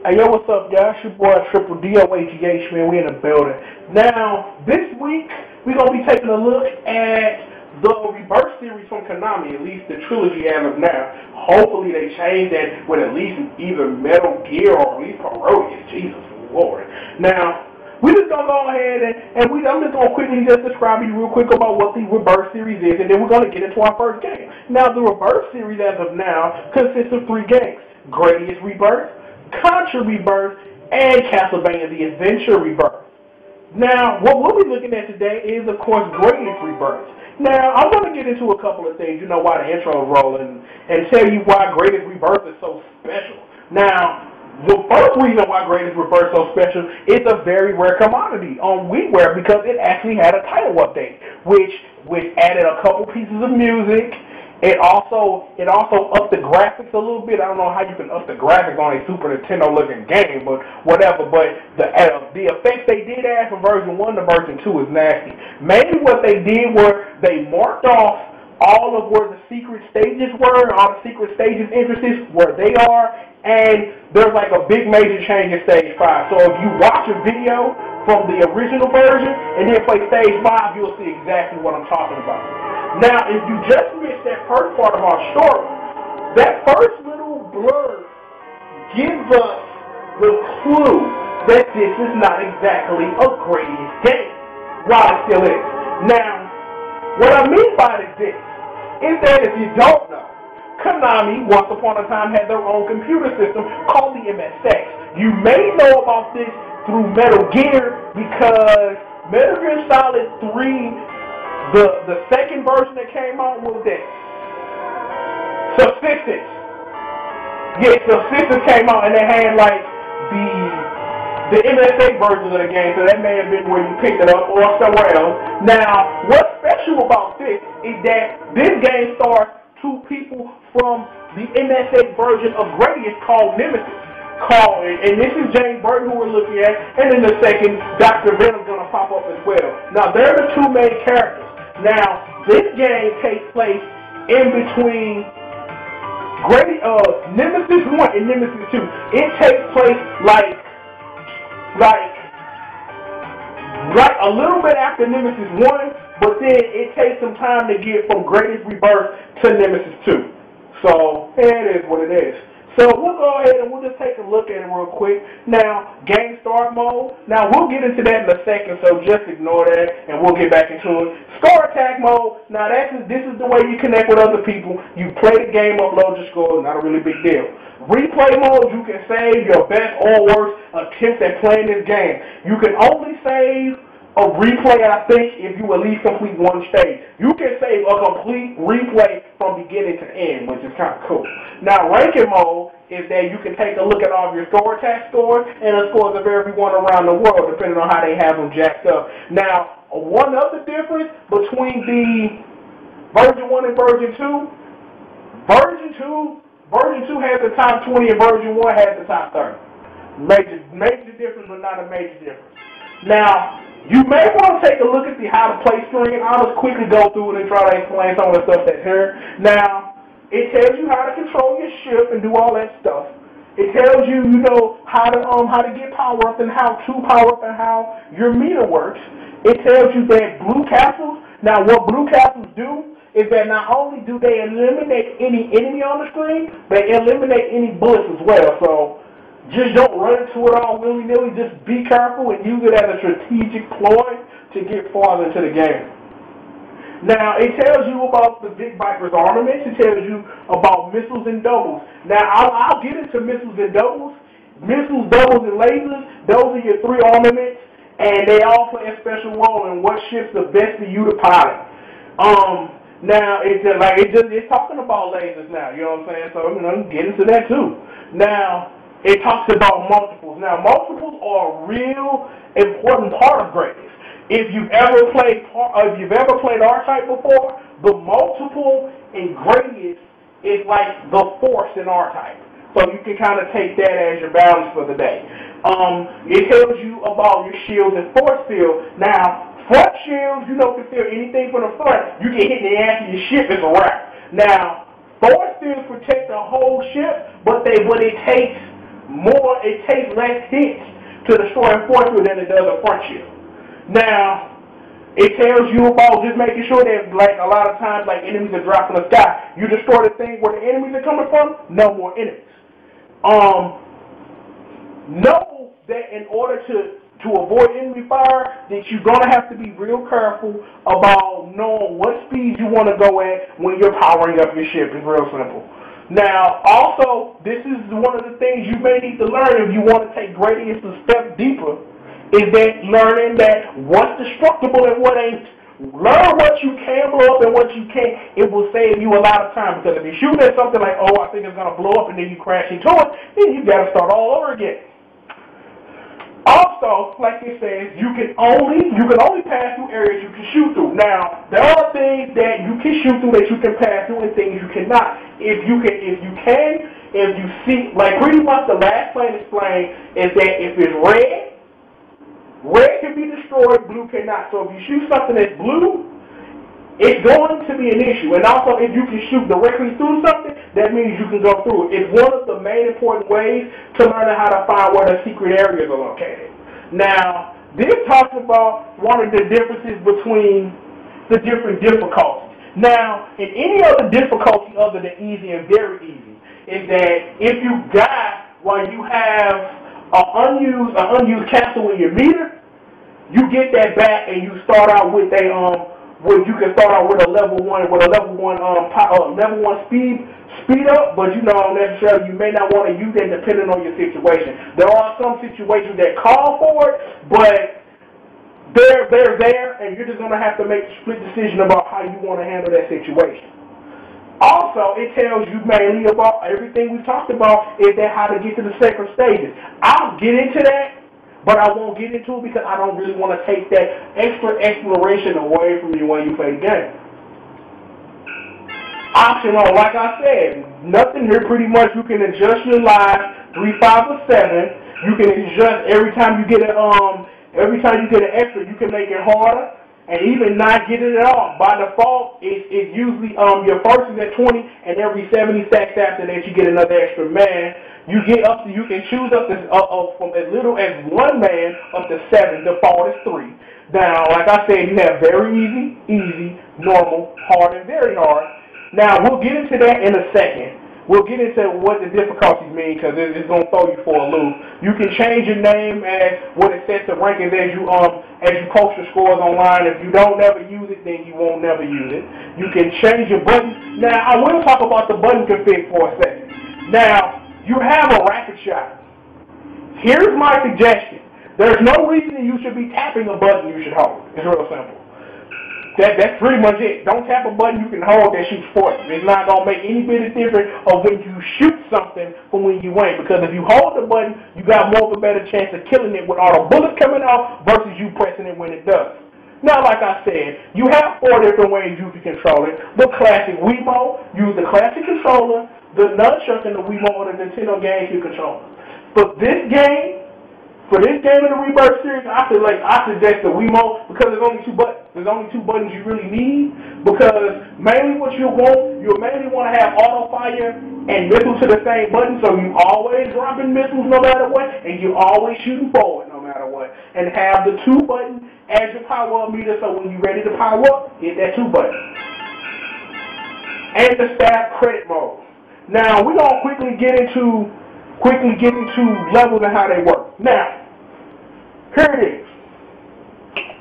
Hey, yo, what's up, y'all? It's your boy, Triple DOAGH, man. We in the building. Now, this week, we're going to be taking a look at the ReBirth series from Konami, at least the trilogy as of now. Hopefully, they change that with at least either Metal Gear or at least Gradius. Jesus Lord. Now, we just going to go ahead and I'm just going to quickly just describe you real quick about what the ReBirth series is, and then we're going to get into our first game. Now, the ReBirth series as of now consists of 3 games: Gradius ReBirth, Contra ReBirth, and Castlevania The Adventure ReBirth. Now, what we'll be looking at today is, of course, Gradius ReBirth. Now, I'm going to get into a couple of things, why the intro is rolling, and tell you why Gradius ReBirth is so special. Now, the first reason why Gradius ReBirth is so special is a very rare commodity on WiiWare because it actually had a title update, which added a couple pieces of music. It also upped the graphics a little bit. I don't know how you can up the graphics on a Super Nintendo looking game, but whatever. But the effects they did add from version 1 to version 2 is nasty. Mainly what they did was they marked off all of where the secret stages were, all the secret stages entrances, where they are, and there's like a big major change in Stage 5. So if you watch a video from the original version and then play Stage 5, you'll see exactly what I'm talking about. Now, if you just missed that first part of our story, that first little blurb gives us the clue that this is not exactly a Gradius game, while it still is. Now, what I mean by this is that if you don't know, Konami, once upon a time, had their own computer system called the MSX. You may know about this through Metal Gear because Metal Gear Solid 3, the second version that came out was this. Subsistence. Yes, Subsistence came out and they had like the MSX version of the game, so that may have been where you picked it up or somewhere else. Now, what's special about this is that this game stars 2 people from the MSX version of Gradius called Nemesis. And this is James Burton who we're looking at, and in a second, Dr. Venom's going to pop up as well. Now, they're the 2 main characters. Now, this game takes place in between Nemesis 1 and Nemesis 2. It takes place like a little bit after Nemesis 1, but then it takes some time to get from Gradius ReBirth to Nemesis 2. So, it is what it is. So we'll go ahead and we'll just take a look at it real quick. Now, game start mode. Now, we'll get into that in a second, so just ignore that, and we'll get back into it. Score attack mode. Now, this is the way you connect with other people. You play the game, upload your score, not a really big deal. Replay mode, you can save your best or worst attempts at playing this game. You can only save a replay, I think, if you at least complete 1 stage. You can save a complete replay from beginning to end, which is kind of cool. Now, ranking mode is that you can take a look at all of your score attack scores and the scores of everyone around the world, depending on how they have them jacked up. Now, one other difference between the version 1 and version 2, version 2 has the top 20 and version 1 has the top 30. Major difference, but not a major difference. Now, you may want to take a look at the how to play screen. I'll just quickly go through it and try to explain some of the stuff that's here. Now, it tells you how to control your ship and do all that stuff. It tells you, how to get power up and how to power up and how your meter works. It tells you that blue castles. Now, what blue castles do is that not only do they eliminate any enemy on the screen, they eliminate any bullets as well. So, just don't run into it all willy-nilly. Just be careful and use it as a strategic ploy to get farther into the game. Now, it tells you about the Big Viper's armaments. It tells you about missiles and doubles. Now, I'll get into missiles and doubles. Missiles, doubles, and lasers, those are your 3 armaments, and they all play a special role in what ship's the best for you to pilot. Now, it's talking about lasers now, you know what I'm saying? So, get into that too. Now, it talks about multiples. Now, multiples are a real important part of Gradius. If you've ever played R-Type before, the multiple in Gradius is like the force in R-Type. So you can kind of take that as your balance for the day. It tells you about your shields and force field. Now, front shields, can feel anything from the front. You get hit in the ass and your ship is a wrap. Now, force fields protect the whole ship, but it takes it takes less hits to destroy a force field than it does a front shield. Now, it tells you about just making sure that, like, a lot of times, like, enemies are dropping from the sky. You destroy the thing where the enemies are coming from, no more enemies. Know that in order to avoid enemy fire, that you're going to have to be real careful about knowing what speed you want to go at when you're powering up your ship. It's real simple. Now, also, this is one of the things you may need to learn if you want to take Gradius a step deeper, is that learning that what's destructible and what ain't. Learn what you can blow up and what you can't. It will save you a lot of time, because if you shoot at something like, oh, I think it's going to blow up, and then you crash into it, then you got to start all over again. Also, like it says, you can only pass through areas you can shoot through. Now, there are things that you can shoot through that you can pass through and things you cannot. If you see, like pretty much the last plan explained is that if it's red can be destroyed, blue cannot. So if you shoot something that's blue, it's going to be an issue. And also, if you can shoot directly through something, that means you can go through it. It's one of the main important ways to learn how to find where the secret areas are located. Now, this talks about one of the differences between the different difficulties. Now, in any other difficulty other than easy and very easy, is that if you die while you have an unused capsule in your meter, you get that back and you start out with you can start out with a level one speed up, but you know necessarily you may not want to use that depending on your situation. There are some situations that call for it, but they're there, and you're just going to have to make a split decision about how you want to handle that situation. Also, it tells you mainly about everything we talked about, is that how to get to the sacred stages. I'll get into that, but I won't get into it because I don't really want to take that extra exploration away from you when you play the game. Optional, like I said, nothing here. Pretty much you can adjust your lives 3, 5, or 7. You can adjust every time you get an extra. You can make it harder and even not get it at all. By default, it's usually your first is at 20, and every 70 stacks after that you get another extra man. You can choose up to from as little as 1 man up to 7. Default is 3. Now, like I said, you have very easy, normal, hard, and very hard. Now, we'll get into that in a second. We'll get into what the difficulties mean, because it's going to throw you for a loop. You can change your name as what it sets the rankings as you post your scores online. If you don't never use it, then you won't never use it. You can change your button. Now, I will talk about the button config for a second. Now, you have a rapid shot. Here's my suggestion. There's no reason you should be tapping a button you should hold. It's real simple. That's pretty much it. Don't tap a button you can hold that shoots force. It's not going to make any bit of difference of when you shoot something from when you aim. Because if you hold the button, you got more of a better chance of killing it with all the bullets coming off versus you pressing it when it does. Now, like I said, you have 4 different ways you can control it. The classic Wiimote, use the classic controller, the nunchuck, and the Wiimote or the Nintendo GameCube controller. For this game of the ReBirth series, I suggest the Wiimote, because there's only 2 buttons. There's only 2 buttons you really need, because mainly what you'll mainly want to have auto fire and missiles to the same button, so you always dropping missiles no matter what, and you always shooting forward no matter what. And have the 2 buttons as your power up meter, so when you're ready to power up, hit that 2 button. And the staff credit mode. Now we're gonna quickly get into levels and how they work. Now, here it is.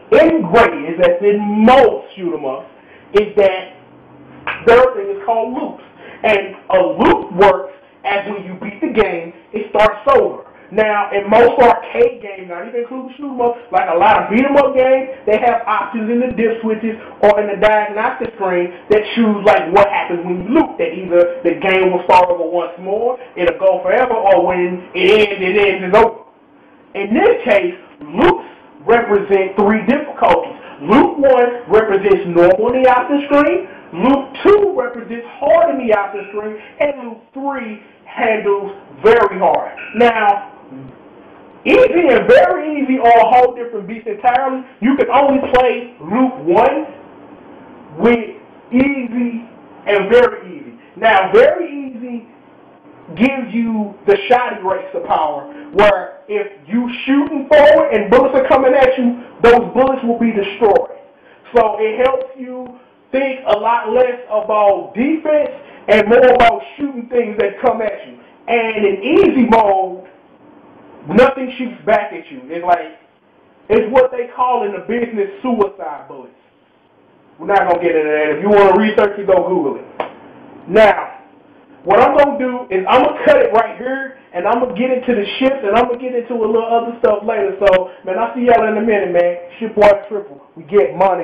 In Gradius, as in most shoot 'em up, is that their thing is called loops. And a loop works as when you beat the game, it starts over. Now, in most arcade games, not even including shoot 'em up, like a lot of beat 'em up games, they have options in the dip switches or in the diagnostic screen that choose like what happens when you loop. That either the game will start over once more, it'll go forever, or when it ends, it's over. In this case, loops represent 3 difficulties. Loop 1 represents normal in the option screen. Loop 2 represents hard in the option screen, and loop 3 handles very hard. Now, easy and very easy are a whole different beast entirely. You can only play loop 1 with easy and very easy. Now, very easy gives you the shot eraser power, where if you shooting forward and bullets are coming at you, those bullets will be destroyed. So it helps you think a lot less about defense and more about shooting things that come at you. And in easy mode, nothing shoots back at you. It's what they call in the business suicide bullets. We're not going to get into that. If you want to research it, go Google it. Now, what I'm going to do is I'm going to cut it right here, and I'm going to get into the ships, and I'm going to get into a little other stuff later. So, man, I'll see y'all in a minute, man. Ship Boy Triple. We get money.